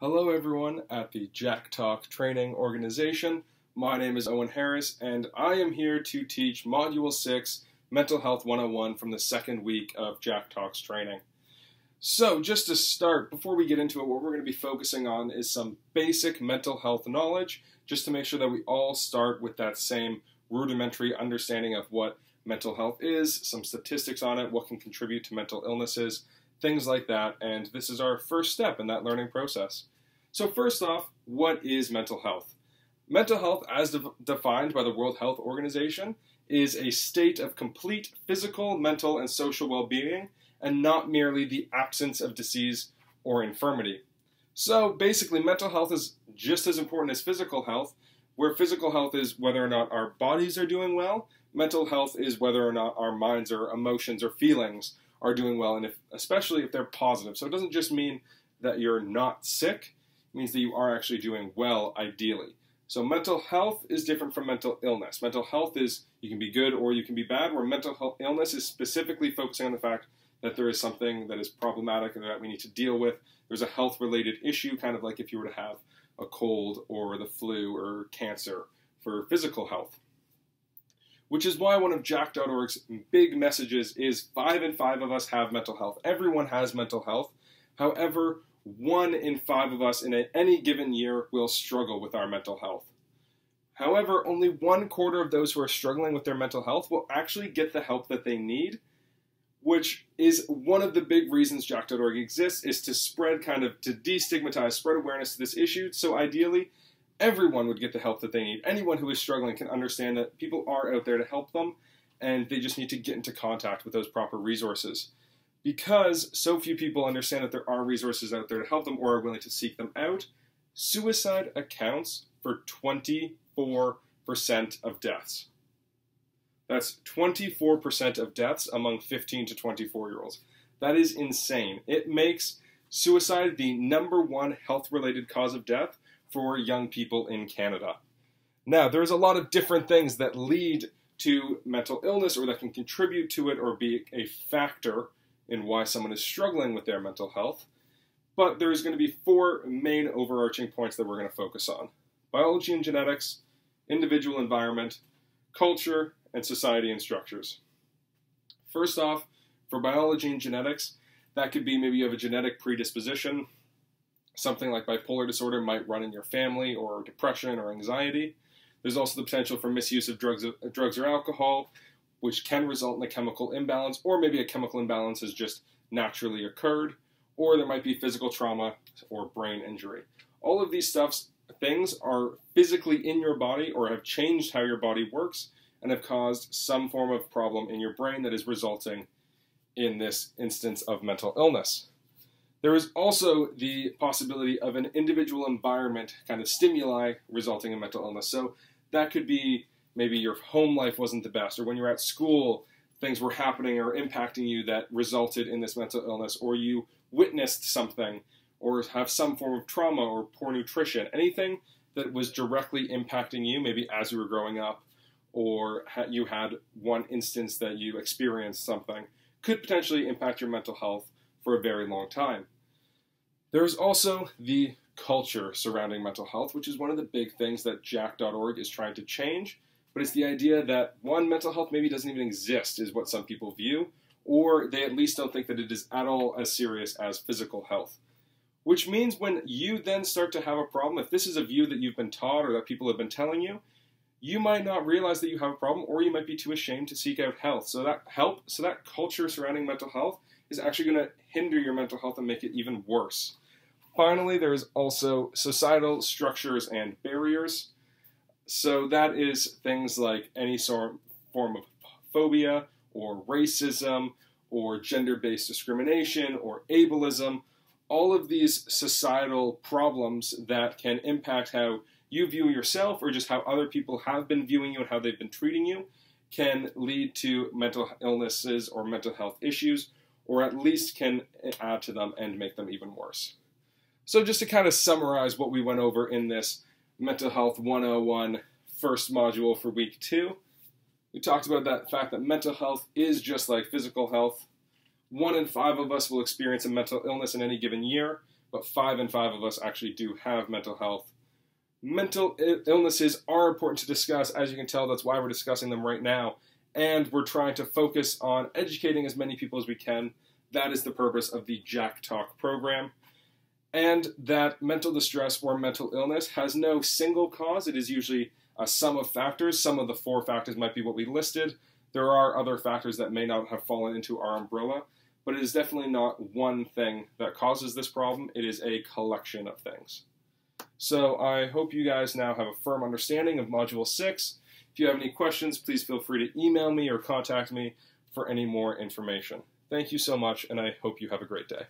Hello everyone at the Jack Talk Training Organization. My name is Owen Harris and I am here to teach Module 6 Mental Health 101 from the second week of Jack Talk's training. So just to start, before we get into it, what we're going to be focusing on is some basic mental health knowledge, just to make sure that we all start with that same rudimentary understanding of what mental health is, some statistics on it, what can contribute to mental illnesses, things like that, and this is our first step in that learning process. So first off, what is mental health? Mental health, as defined by the World Health Organization, is a state of complete physical, mental, and social well-being, and not merely the absence of disease or infirmity. So basically, mental health is just as important as physical health, where physical health is whether or not our bodies are doing well, mental health is whether or not our minds or emotions or feelings are doing well, and especially if they're positive. So it doesn't just mean that you're not sick, it means that you are actually doing well, ideally. So mental health is different from mental illness. Mental health is, you can be good or you can be bad, where mental health illness is specifically focusing on the fact that there is something that is problematic and that we need to deal with. There's a health-related issue, kind of like if you were to have a cold or the flu or cancer for physical health. Which is why one of Jack.org's big messages is 5 in 5 of us have mental health. Everyone has mental health. However, 1 in 5 of us in any given year will struggle with our mental health. However, only 1/4 of those who are struggling with their mental health will actually get the help that they need, which is one of the big reasons Jack.org exists, is to spread to destigmatize, spread awareness to this issue. So ideally, everyone would get the help that they need. Anyone who is struggling can understand that people are out there to help them, and they just need to get into contact with those proper resources. Because so few people understand that there are resources out there to help them or are willing to seek them out, suicide accounts for 24% of deaths. That's 24% of deaths among 15 to 24-year-olds. That is insane. It makes suicide the #1 health-related cause of death for young people in Canada. Now, there's a lot of different things that lead to mental illness or that can contribute to it or be a factor in why someone is struggling with their mental health, but there's going to be 4 main overarching points that we're going to focus on: biology and genetics, individual environment, culture, and society and structures. First off, for biology and genetics, that could be maybe you have a genetic predisposition. Something like bipolar disorder might run in your family, or depression or anxiety. There's also the potential for misuse of drugs or alcohol, which can result in a chemical imbalance, or maybe a chemical imbalance has just naturally occurred, or there might be physical trauma or brain injury. All of these things are physically in your body or have changed how your body works and have caused some form of problem in your brain that is resulting in this instance of mental illness. There is also the possibility of an individual environment stimuli resulting in mental illness. So that could be maybe your home life wasn't the best, or when you're at school, things were happening or impacting you that resulted in this mental illness, or you witnessed something, or have some form of trauma or poor nutrition. Anything that was directly impacting you, maybe as you were growing up, or you had one instance that you experienced something, could potentially impact your mental health for a very long time. There's also the culture surrounding mental health, which is one of the big things that Jack.org is trying to change. But it's the idea that, one, mental health maybe doesn't even exist, is what some people view, or they at least don't think that it is at all as serious as physical health. Which means when you then start to have a problem, if this is a view that you've been taught or that people have been telling you, you might not realize that you have a problem, or you might be too ashamed to seek out help. So that culture surrounding mental health is actually going to hinder your mental health and make it even worse. Finally, there is also societal structures and barriers. So that is things like any form of phobia or racism or gender-based discrimination or ableism. All of these societal problems that can impact how you view yourself or just how other people have been viewing you and how they've been treating you can lead to mental illnesses or mental health issues, or at least can add to them and make them even worse. So just to summarize what we went over in this Mental Health 101 first module for week 2, we talked about that fact that mental health is just like physical health. 1 in 5 of us will experience a mental illness in any given year, but 5 in 5 of us actually do have mental health. Mental illnesses are important to discuss. As you can tell, that's why we're discussing them right now. And we're trying to focus on educating as many people as we can. That is the purpose of the Jack Talk program. And that mental distress or mental illness has no single cause. It is usually a sum of factors. Some of the 4 factors might be what we listed. There are other factors that may not have fallen into our umbrella, but it is definitely not one thing that causes this problem. It is a collection of things. So I hope you guys now have a firm understanding of Module 6. If you have any questions, please feel free to email me or contact me for any more information. Thank you so much, and I hope you have a great day.